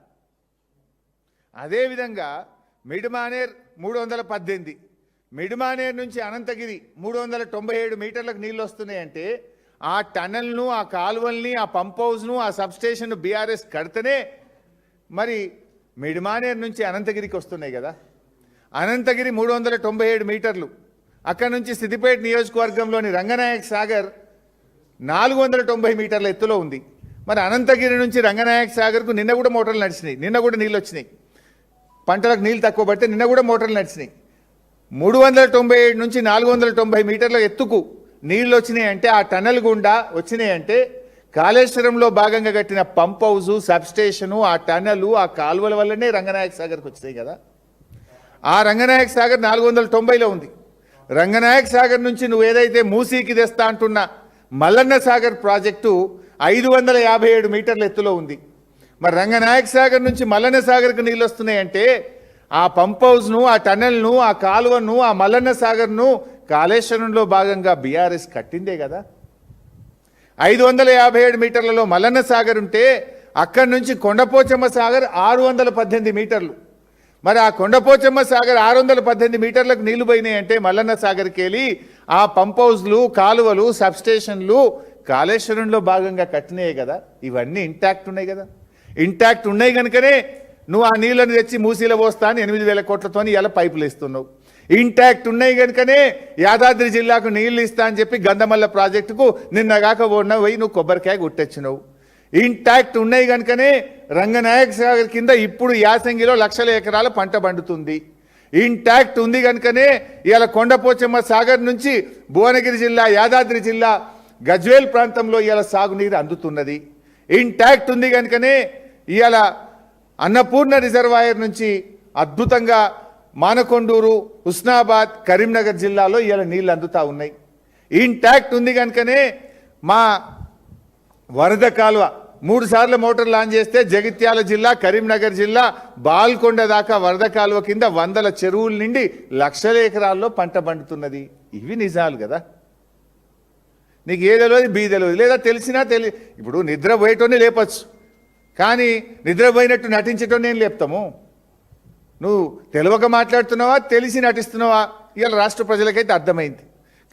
అదేవిధంగా మిడ్ మానేర్ 318, మిడ్ మానేర్ నుంచి అనంతగిరి 397 మీటర్లకు నీళ్ళు వస్తున్నాయంటే ఆ టనల్ను, ఆ కాలువల్ని, ఆ పంప్ హౌస్ను, ఆ సబ్స్టేషన్ బీఆర్ఎస్ కడితేనే మరి మిడ్ మానేర్ నుంచి అనంతగిరికి వస్తున్నాయి కదా. అనంతగిరి 397 మీటర్లు. అక్కడ నుంచి సిద్దిపేట నియోజకవర్గంలోని రంగనాయక సాగర్ 490 మీటర్ల ఎత్తులో ఉంది. మరి అనంతగిరి నుంచి రంగనాయక సాగర్కు నిన్న కూడా మోటార్లు నడిచినాయి, నిన్న కూడా నీళ్ళు వచ్చినాయి. పంటలకు నీళ్ళు తక్కువ పడితే నిన్న కూడా మోటార్లు నడిచినాయి. 397 నుంచి 490 మీటర్ల ఎత్తుకు నీళ్ళు వచ్చినాయి అంటే, ఆ టనల్ గుండా వచ్చినాయి అంటే కాళేశ్వరంలో భాగంగా కట్టిన పంప్ హౌసు, సబ్స్టేషను, ఆ టనలు, ఆ కాలువల వల్లనే రంగనాయక సాగర్కి వచ్చాయి కదా. ఆ రంగనాయక సాగర్ 490లో ఉంది. రంగనాయక సాగర్ నుంచి నువ్వు ఏదైతే మూసీకి తెస్తా అంటున్న మల్లన్న సాగర్ ప్రాజెక్టు 557 మీటర్ల ఎత్తులో ఉంది. మరి రంగనాయక సాగర్ నుంచి మల్లన్న సాగర్కు నీళ్ళు వస్తున్నాయంటే ఆ పంప్ హౌస్ను, ఆ టనల్ను, ఆ కాలువను, ఆ మల్లన్న సాగర్ను కాళేశ్వరంలో భాగంగా బీఆర్ఎస్ కట్టిందే కదా. 557 మీటర్లలో మల్లన్న సాగర్ ఉంటే అక్కడి నుంచి కొండపోచమ్మ సాగర్ 618 మీటర్లు. మరి ఆ కొండపోచమ్మ సాగర్ 618 మీటర్లకు నీళ్లు పోయినాయి అంటే మల్లన్న సాగర్కి వెళ్ళి ఆ పంప్ హౌస్లు, కాలువలు, సబ్స్టేషన్లు కాళేశ్వరంలో భాగంగా కట్టినాయి కదా. ఇవన్నీ ఇంటాక్ట్ ఉన్నాయి కదా. ఇంటాక్ట్ ఉన్నాయి కనుకనే నువ్వు ఆ నీళ్ళని తెచ్చి మూసీలో పోస్తా అని 8,000 కోట్లతో ఇలా పైపులు ఇస్తున్నావు. ఇంటాక్ట్ ఉన్నాయి కనుకనే యాదాద్రి జిల్లాకు నీళ్లు ఇస్తా అని చెప్పి గంధమల్ల ప్రాజెక్టుకు నిన్నగాక పోయి నువ్వు కొబ్బరికాయ గుట్టొచ్చినావు. ఇంటాక్ట్ ఉన్నాయి కనుకనే రంగనాయక సాగర్ కింద ఇప్పుడు యాసంగిలో లక్షల ఎకరాల పంట పండుతుంది. ఇంటాక్ట్ ఉంది కనుకనే ఇవాళ కొండపోచమ్మ సాగర్ నుంచి భువనగిరి జిల్లా, యాదాద్రి జిల్లా, గజ్వేల్ ప్రాంతంలో ఇవాళ సాగునీరు అందుతున్నది. ఇంటాక్ట్ ఉంది కనుకనే ఇవాళ అన్నపూర్ణ రిజర్వాయర్ నుంచి అద్భుతంగా మానకొండూరు, హుస్నాబాద్, కరీంనగర్ జిల్లాలో ఇవాళ నీళ్ళు అందుతూ ఉన్నాయి. ఇంటాక్ట్ ఉంది కనుకనే మా వరద కాలువ 3 సార్లు మోటార్ లాంచ్ చేస్తే జగిత్యాల జిల్లా, కరీంనగర్ జిల్లా, బాల్కొండ దాకా వరద కాలువ కింద 100 చెరువుల నుండి లక్షల ఎకరాల్లో పంట పండుతున్నది. ఇవి నిజాలు కదా. నీకు ఏ తెలియదు, బీ తెలియదు, లేదా తెలిసినా ఇప్పుడు నిద్రపోయేటోనే లేపచ్చు, కానీ నిద్రపోయినట్టు నటించటం నేను లేపుతాము. నువ్వు తెలియక మాట్లాడుతున్నావా, తెలిసి నటిస్తున్నావా, ఇవాళ రాష్ట్ర ప్రజలకైతే అర్థమైంది.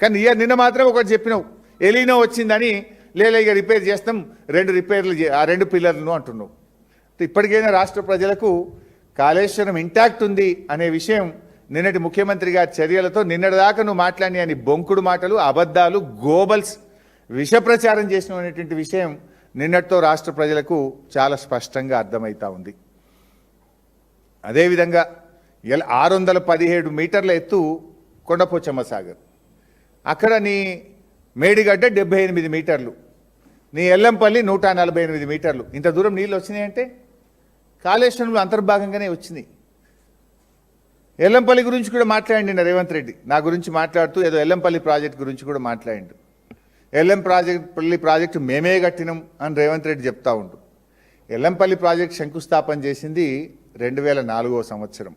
కానీ నిన్న మాత్రం ఒకటి చెప్పినావు, ఎలీనో వచ్చిందని, లేదా ఇక రిపేర్ చేస్తాం, 2 రిపేర్లు ఆ 2 పిల్లర్లను అంటున్నావు. ఇప్పటికైనా రాష్ట్ర ప్రజలకు కాళేశ్వరం ఇంటాక్ట్ ఉంది అనే విషయం నిన్నటి ముఖ్యమంత్రి గారి చర్యలతో నిన్నటిదాకా నువ్వు మాట్లాడి అని బొంకుడు మాటలు, అబద్ధాలు, గోబల్స్, విష ప్రచారం చేసిన అనేటువంటి విషయం నిన్నటితో రాష్ట్ర ప్రజలకు చాలా స్పష్టంగా అర్థమవుతా ఉంది. అదేవిధంగా 617 మీటర్ల ఎత్తు కొండపోచమ్మ సాగర్, అక్కడ నీ మేడిగడ్డ 78 మీటర్లు, నీ ఎల్లంపల్లి 148 మీటర్లు. ఇంత దూరం నీళ్ళు వచ్చినాయంటే కాళేశ్వరంలో అంతర్భాగంగానే వచ్చినాయి. ఎల్లంపల్లి గురించి కూడా మాట్లాడిండు రేవంత్ రెడ్డి. నా గురించి మాట్లాడుతూ ఏదో ఎల్లంపల్లి ప్రాజెక్ట్ గురించి కూడా మాట్లాడిండు. ఎల్లంపల్లి ప్రాజెక్టు మేమే కట్టినాం అని రేవంత్ రెడ్డి చెప్తా ఉండు. ఎల్లంపల్లి ప్రాజెక్ట్ శంకుస్థాపన చేసింది 2004వ సంవత్సరం.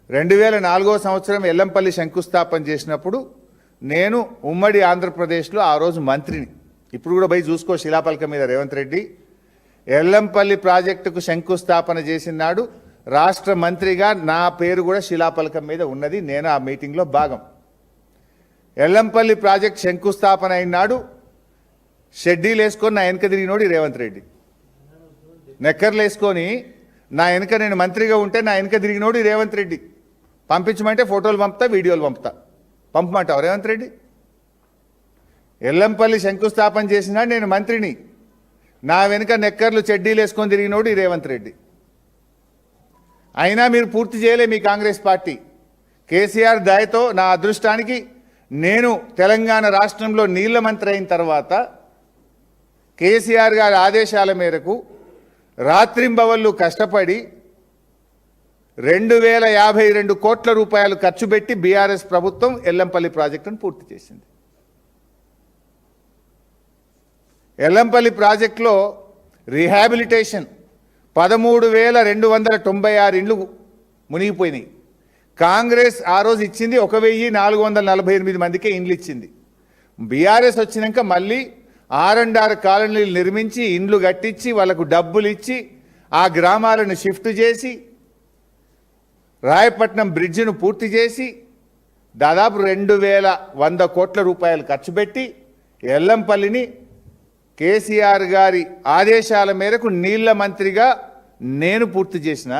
2004వ సంవత్సరం ఎల్లంపల్లి శంకుస్థాపన చేసినప్పుడు నేను ఉమ్మడి ఆంధ్రప్రదేశ్లో ఆ రోజు మంత్రిని. ఇప్పుడు కూడా పోయి చూసుకో శిలాపలకం మీద రేవంత్ రెడ్డి ఎల్లంపల్లి ప్రాజెక్టుకు శంకుస్థాపన చేసిన నాడు రాష్ట్ర మంత్రిగా నా పేరు కూడా శిలాపలకం మీద ఉన్నది. నేను ఆ మీటింగ్లో భాగం. ఎల్లంపల్లి ప్రాజెక్ట్ శంకుస్థాపన అయినాడు షెడ్డీలు వేసుకొని నా వెనక తిరిగినోడు రేవంత్ రెడ్డి. నెక్కర్లు వేసుకొని నా వెనక, నేను మంత్రిగా ఉంటే నా వెనక తిరిగినోడు రేవంత్ రెడ్డి. పంపించమంటే ఫోటోలు పంపుతా, వీడియోలు పంపుతా. పంపమంటావు రేవంత్ రెడ్డి? ఎల్లంపల్లి శంకుస్థాపన చేసినా నేను మంత్రిని, నా వెనుక నెక్కర్లు చెడ్డీలు వేసుకొని తిరిగినోడు రేవంత్ రెడ్డి. అయినా మీరు పూర్తి చేయలే మీ కాంగ్రెస్ పార్టీ. కేసీఆర్ దయతో నా అదృష్టానికి నేను తెలంగాణ రాష్ట్రంలో నీళ్ల మంత్రి అయిన తర్వాత కేసీఆర్ గారి ఆదేశాల మేరకు రాత్రింబవళ్ళు కష్టపడి 2052 కోట్ల రూపాయలు ఖర్చు పెట్టి బీఆర్ఎస్ ప్రభుత్వం ఎల్లంపల్లి ప్రాజెక్టును పూర్తి చేసింది. ఎల్లంపల్లి ప్రాజెక్టులో రీహాబిలిటేషన్ 13,296 ఇండ్లు మునిగిపోయినాయి. కాంగ్రెస్ ఆ రోజు ఇచ్చింది 1,448 మందికే ఇండ్లు ఇచ్చింది. బీఆర్ఎస్ వచ్చినాక మళ్ళీ 6 కాలనీలు నిర్మించి, ఇండ్లు కట్టించి, వాళ్ళకు డబ్బులు ఇచ్చి, ఆ గ్రామాలను షిఫ్ట్ చేసి, రాయపట్నం బ్రిడ్జిను పూర్తి చేసి, దాదాపు 2,100 కోట్ల రూపాయలు ఖర్చు పెట్టి ఎల్లంపల్లిని కేసీఆర్ గారి ఆదేశాల మేరకు నీళ్ల మంత్రిగా నేను పూర్తి చేసిన.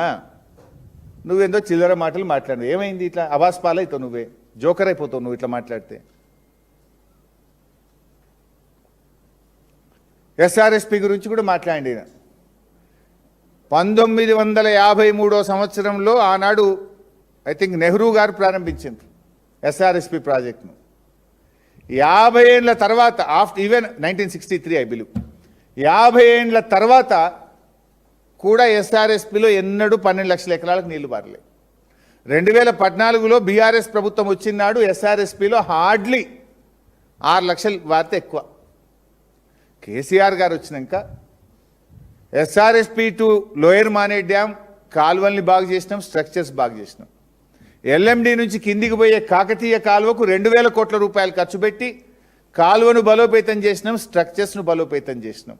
నువ్వేందో చిల్లర మాటలు మాట్లాడు. ఏమైంది? ఇట్లా అవాస్పాలైతావు, నువ్వే జోకర్ అయిపోతావు నువ్వు ఇట్లా మాట్లాడితే. ఎస్ఆర్ఎస్పి గురించి కూడా మాట్లాడి 1953వ సంవత్సరంలో ఆనాడు ఐ థింక్ నెహ్రూ గారు ప్రారంభించారు ఎస్ఆర్ఎస్పి ప్రాజెక్ట్ను. 50 ఏళ్ల తర్వాత, ఆఫ్టర్ ఈవెన్ 1963 ఐ బిలీవ్, 50 ఏళ్ల తర్వాత కూడా ఎస్ఆర్ఎస్పిలో ఎన్నడూ 12 లక్షల ఎకరాలకు నీళ్లు పారలేదు. 2014లో బీఆర్ఎస్ ప్రభుత్వం వచ్చినాడు ఎస్ఆర్ఎస్పిలో హార్డ్లీ 6 లక్షలు వారితే ఎక్కువ. కేసీఆర్ గారు వచ్చినాక ఎస్ఆర్ఎస్పి టు లోయర్ మానే డ్యామ్ కాలువల్ని బాగు చేసినాం, స్ట్రక్చర్స్ బాగు చేసినాం. ఎల్ఎండి నుంచి కిందికి పోయే కాకతీయ కాలువకు 2,000 కోట్ల రూపాయలు ఖర్చు పెట్టి కాలువను బలోపేతం చేసినాం, స్ట్రక్చర్స్ను బలోపేతం చేసినాం.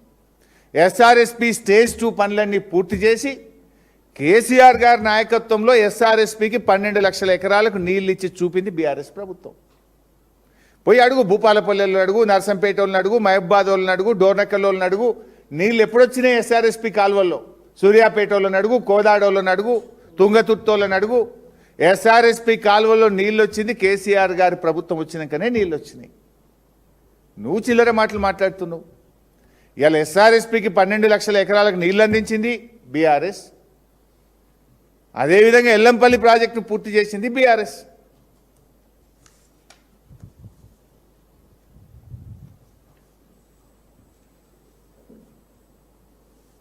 ఎస్ఆర్ఎస్పి స్టేజ్ 2 పనులన్నీ పూర్తి చేసి కేసీఆర్ గారి నాయకత్వంలో ఎస్ఆర్ఎస్పికి 12 లక్షల ఎకరాలకు నీళ్ళు ఇచ్చి చూపింది బీఆర్ఎస్ ప్రభుత్వం. పోయి అడుగు, భూపాలపల్లెలను అడుగు, నర్సంపేట వాళ్ళని అడుగు, మహబాద్ వాళ్ళని అడుగు, డోర్నకల్ వాళ్ళని అడుగు, నీళ్ళు ఎప్పుడొచ్చినాయి ఎస్ఆర్ఎస్పి కాలువల్లో? సూర్యాపేట వాళ్ళని అడుగు, కోదాడ వాళ్ళని అడుగు, తుంగతుర్తోళ్ళని అడుగు. ఎస్ఆర్ఎస్పి కాలువల్లో నీళ్ళు వచ్చింది కేసీఆర్ గారి ప్రభుత్వం వచ్చినాకనే నీళ్ళు వచ్చినాయి. నువ్వు చిల్లర మాటలు మాట్లాడుతున్నావు. ఇవాళ ఎస్ఆర్ఎస్పికి 12 లక్షల ఎకరాలకు నీళ్ళు అందించింది బీఆర్ఎస్. అదేవిధంగా ఎల్లంపల్లి ప్రాజెక్టు పూర్తి చేసింది బీఆర్ఎస్.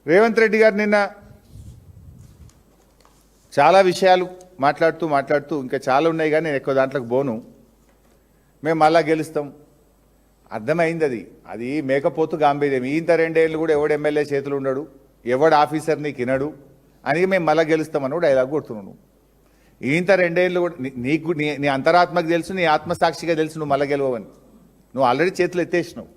రేవంత్ రెడ్డి గారు నిన్న చాలా విషయాలు మాట్లాడుతూ ఇంకా చాలా ఉన్నాయి కానీ నేను ఎక్కువ దాంట్లోకి పోను. మేము మళ్ళా గెలుస్తాం, అర్థమైంది. అది మేకపోతు గాంభీర్యం. ఇంత 2 ఏళ్ళు కూడా ఎవడు ఎమ్మెల్యే చేతులు ఉండడు, ఎవడు ఆఫీసర్ నీకు వినడు అని మేము మళ్ళా గెలుస్తామని కూడా డైలాగ్ కొడుతున్నాను. ఇంత 2 ఏళ్ళు కూడా నీకు నీ అంతరాత్మకు తెలుసు, నీ ఆత్మసాక్షిగా తెలుసు నువ్వు మళ్ళా గెలవని. నువ్వు ఆల్రెడీ చేతులు ఎత్తేసినావు.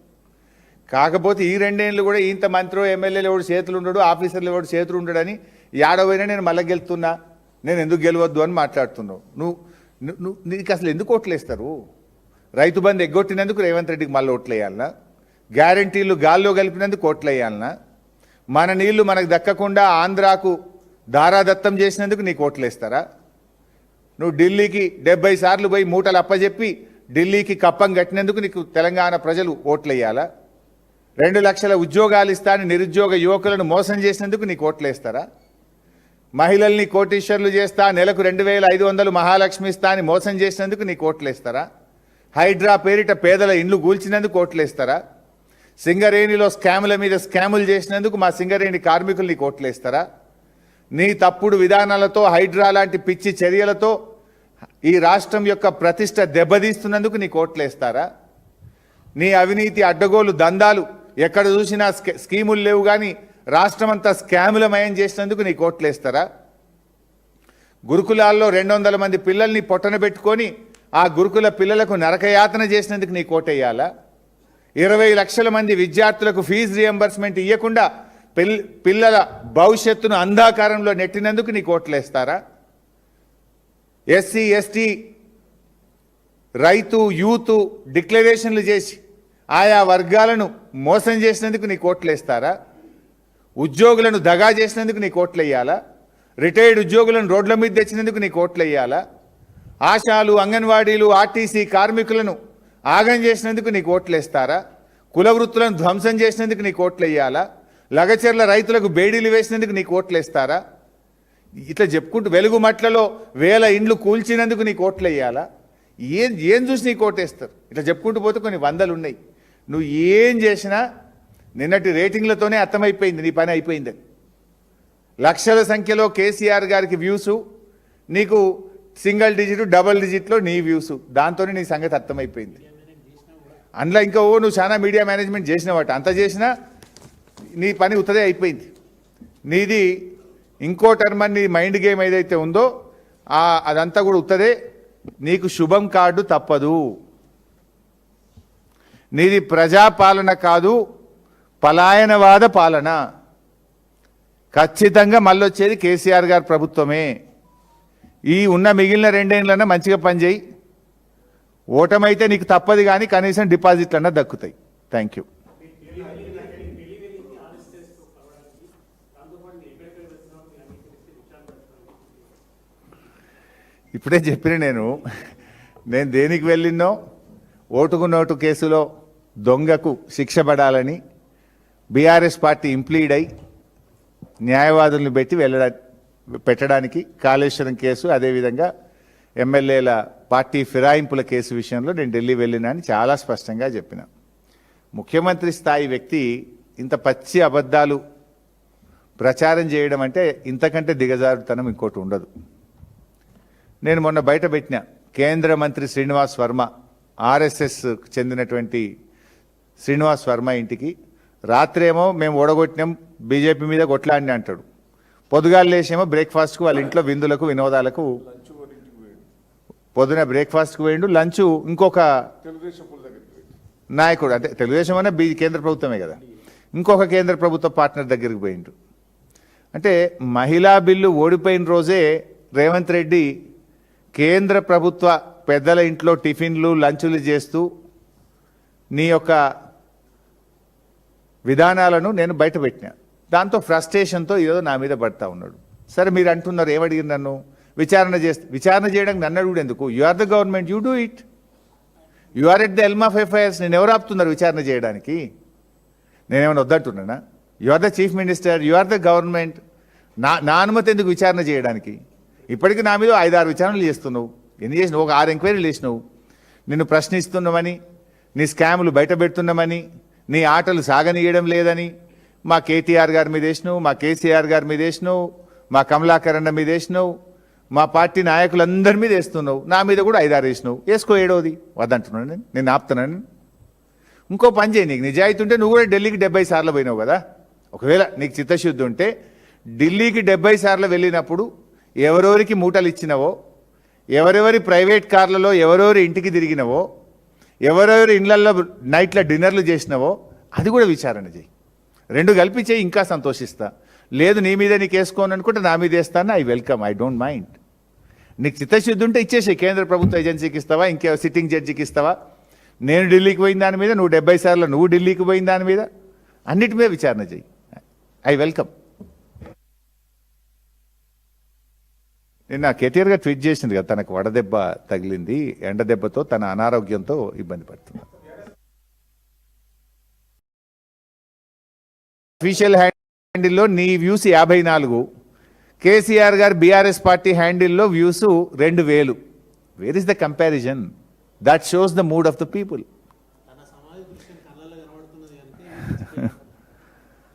కాకపోతే ఈ 2 ఏళ్ళు కూడా ఇంత మంత్రి ఎమ్మెల్యేలు ఎవడు చేతులు ఉండడు, ఆఫీసర్లు ఎవడు చేతులు ఉండడని ఏడవైనా నేను మళ్ళీ గెలుతున్నా, నేను ఎందుకు గెలవద్దు అని మాట్లాడుతున్నావు. నువ్వు నీకు అసలు ఎందుకు ఓట్లేస్తారు? రైతు బంధు ఎగ్గొట్టినందుకు రేవంత్ రెడ్డికి మళ్ళీ ఓట్లు వేయాలనా? గ్యారంటీలు గాల్లో కలిపినందుకు ఓట్లు వేయాలనా? మన నీళ్లు మనకు దక్కకుండా ఆంధ్రాకు దారాదత్తం చేసినందుకు నీకు ఓట్లు వేస్తారా? నువ్వు ఢిల్లీకి 70 సార్లు పోయి మూటలు అప్పచెప్పి ఢిల్లీకి కప్పం కట్టినందుకు నీకు తెలంగాణ ప్రజలు ఓట్లు వేయాలా? 2 లక్షల ఉద్యోగాలు ఇస్తానని నిరుద్యోగ యువకులను మోసం చేసినందుకు నీకు ఓట్లు వేస్తారా? మహిళల్ని కోటీశ్వర్లు చేస్తా, నెలకు 2,500 మహాలక్ష్మి ఇస్తా అని మోసం చేసినందుకు నీకు ఓట్లు వేస్తారా? హైడ్రా పేరిట పేదల ఇండ్లు కూల్చినందుకు ఓట్లు వేస్తారా? సింగరేణిలో స్కాముల మీద స్కాములు చేసినందుకు మా సింగరేణి కార్మికులు నీకు ఓట్లు వేస్తారా? నీ తప్పుడు విధానాలతో, హైడ్రా లాంటి పిచ్చి చర్యలతో ఈ రాష్ట్రం యొక్క ప్రతిష్ట దెబ్బతీస్తున్నందుకు నీకు ఓట్లు వేస్తారా? నీ అవినీతి అడ్డగోలు దందాలు ఎక్కడ చూసినా స్కీములు లేవు కానీ రాష్ట్రమంతా స్కాములమయం చేసినందుకు నీకు ఓట్లు వేస్తారా? గురుకులాల్లో 200 మంది పిల్లల్ని పొట్టన పెట్టుకొని ఆ గురుకుల పిల్లలకు నరకయాతన చేసినందుకు నీకు ఓటేయాలా? 20 లక్షల మంది విద్యార్థులకు ఫీజు రియంబర్స్మెంట్ ఇవ్వకుండా పిల్లల భవిష్యత్తును అంధాకారంలో నెట్టినందుకు నీకు ఓట్లేస్తారా? ఎస్సీ ఎస్టీ రైతు యూత్ డిక్లరేషన్లు చేసి ఆయా వర్గాలను మోసం చేసినందుకు నీకు ఓట్లేస్తారా? ఉద్యోగులను దగా చేసినందుకు నీకు ఓట్లు వేయాలా? రిటైర్డ్ ఉద్యోగులను రోడ్ల మీద తెచ్చినందుకు నీకు ఓట్లు వేయాలా? ఆశాలు, అంగన్వాడీలు, ఆర్టీసీ కార్మికులను ఆగం చేసినందుకు నీకు ఓట్లు వేస్తారా? కుల వృత్తులను ధ్వంసం చేసినందుకు నీకు ఓట్లు వేయాలా? లగచెర్ల రైతులకు బేడీలు వేసినందుకు నీకు ఓట్లు వేస్తారా? ఇట్లా చెప్పుకుంటూ వెలుగు మట్లలో 1000 ఇండ్లు కూల్చినందుకు నీకు ఓట్లు వేయాలా? ఏం చూసి నీకు ఓటేస్తారు? ఇట్లా చెప్పుకుంటూ పోతే కొన్ని వందలు ఉన్నాయి. నువ్వు ఏం చేసినా నిన్నటి రేటింగ్లతోనే అర్థమైపోయింది నీ పని అయిపోయిందని. లక్షల సంఖ్యలో కేసీఆర్ గారికి వ్యూసు, నీకు సింగిల్ డిజిట్ డబుల్ డిజిట్లో నీ వ్యూసు, దాంతోనే నీ సంగతి అర్థమైపోయింది. అందులో ఇంకా నువ్వు చాలా మీడియా మేనేజ్మెంట్ చేసినవాట, అంత చేసినా నీ పని ఉత్తదే అయిపోయింది. నీది ఇంకో టర్మ్ నీ మైండ్ గేమ్ ఏదైతే ఉందో అదంతా కూడా ఉత్తదే. నీకు శుభం కార్డు తప్పదు. నీది ప్రజాపాలన కాదు, పలాయనవాద పాలన. ఖచ్చితంగా మళ్ళొచ్చేది కేసీఆర్ గారి ప్రభుత్వమే. ఈ ఉన్న మిగిలిన 2 ఏళ్ళన్నా మంచిగా పనిచేయి. ఓటమైతే నీకు తప్పదు కానీ కనీసం డిపాజిట్లన్నా దక్కుతాయి. Thank you. ఇప్పుడే చెప్పిన నేను దేనికి వెళ్ళినో, ఓటుకు నోటు కేసులో దొంగకు శిక్ష పడాలని బీఆర్ఎస్ పార్టీ ఇంప్లీడ్ అయి న్యాయవాదులను పెట్టి పెట్టడానికి కాళేశ్వరం కేసు, అదేవిధంగా ఎమ్మెల్యేల పార్టీ ఫిరాయింపుల కేసు విషయంలో నేను ఢిల్లీ వెళ్ళినా అని చాలా స్పష్టంగా చెప్పిన. ముఖ్యమంత్రి స్థాయి వ్యక్తి ఇంత పచ్చి అబద్ధాలు ప్రచారం చేయడం అంటే ఇంతకంటే దిగజారుతనం ఇంకోటి ఉండదు. నేను మొన్న బయట పెట్టిన కేంద్ర మంత్రి శ్రీనివాస్ వర్మ, ఆర్ఎస్ఎస్ చెందినటువంటి శ్రీనివాస్ వర్మ ఇంటికి రాత్రేమో మేము ఓడగొట్టినాం, బీజేపీ మీద కొట్లాడిని అంటాడు. పొద్దుగాలు లేచేమో బ్రేక్ఫాస్ట్కు వాళ్ళ ఇంట్లో విందులకు వినోదాలకు, పొద్దున బ్రేక్ఫాస్ట్కు పోయిండు, లంచ్ ఇంకొక నాయకుడు, అంటే తెలుగుదేశం అనే కేంద్ర ప్రభుత్వమే కదా, ఇంకొక కేంద్ర ప్రభుత్వ పార్ట్నర్ దగ్గరికి పోయిండు. అంటే మహిళా బిల్లు ఓడిపోయిన రోజే రేవంత్ రెడ్డి కేంద్ర ప్రభుత్వ పెద్దల ఇంట్లో టిఫిన్లు లంచులు చేస్తూ నీ యొక్క విధానాలను నేను బయటపెట్టినా. దాంతో ఫ్రస్ట్రేషన్తో ఏదో నా మీద పడతా ఉన్నాడు. సరే మీరు అంటున్నారు ఏమడిగిన నన్ను విచారణ చేయడానికి నన్ను అడుగుడు ఎందుకు? You are the government, you do it. You are at the helm of FIRs. నేను ఎవరు ఆపుతున్నారు విచారణ చేయడానికి? నేనేమైనా వద్దంటున్నానా? You are the chief minister, you are the government. నా అనుమతి ఎందుకు విచారణ చేయడానికి? ఇప్పటికీ నా మీద 5-6 విచారణలు చేస్తున్నావు. ఎన్ని చేసినావు? ఒక 6 ఎంక్వైరీలు చేసినావు. నిన్ను ప్రశ్నిస్తున్నామని, నీ స్కాములు బయట పెడుతున్నామని, నీ ఆటలు సాగనీయడం లేదని మా కేటీఆర్ గారి మీద వేసినావు, మా కేసీఆర్ గారి మీద వేసినావు, మా కమలాకర్ అన్న మీద వేసినావు, మా పార్టీ నాయకులందరి మీద వేస్తున్నావు. నా మీద కూడా 5-6 వేసినావు. వేసుకో, ఏడవది వద్దంటున్నాను నేను ఆపుతున్నాను. ఇంకో పని చేయి, నీకు నిజాయితీ ఉంటే నువ్వు కూడా ఢిల్లీకి 70 సార్లు పోయినావు కదా. ఒకవేళ నీకు చిత్తశుద్ధి ఉంటే ఢిల్లీకి 70 సార్లు వెళ్ళినప్పుడు ఎవరెవరికి మూటలు ఇచ్చినవో, ఎవరెవరి ప్రైవేట్ కార్లలో ఎవరెవరి ఇంటికి తిరిగినవో, ఎవరెవరి ఇళ్లలో నైట్లో డిన్నర్లు చేసినవో అది కూడా విచారణ చేయి. 2 కలిపి చేయి, ఇంకా సంతోషిస్తా. లేదు నీ మీద నీకు వేసుకోను అనుకుంటే నా మీద వేస్తాను. I welcome, I don't mind. నీకు చిత్తశుద్ధి ఉంటే ఇచ్చేసి కేంద్ర ప్రభుత్వ ఏజెన్సీకి ఇస్తావా, ఇంకే సిట్టింగ్ జడ్జికి ఇస్తావా? నేను ఢిల్లీకి పోయిన దాని మీద, నువ్వు 70 సార్లు నువ్వు ఢిల్లీకి పోయిన దాని మీద, అన్నిటి మీద విచారణ చేయి. I welcome. నిన్న కేటీఆర్ గారు ట్వీట్ చేసింది కదా, తనకు వడదెబ్బ తగిలింది, ఎండ దెబ్బతో తన అనారోగ్యంతో ఇబ్బంది పడుతున్నారు. అఫీషియల్ హ్యాండిల్లో నీ views 54, KCR garu BRS party హ్యాండిల్లో views 2000. Where is the comparison? That shows the mood of the people.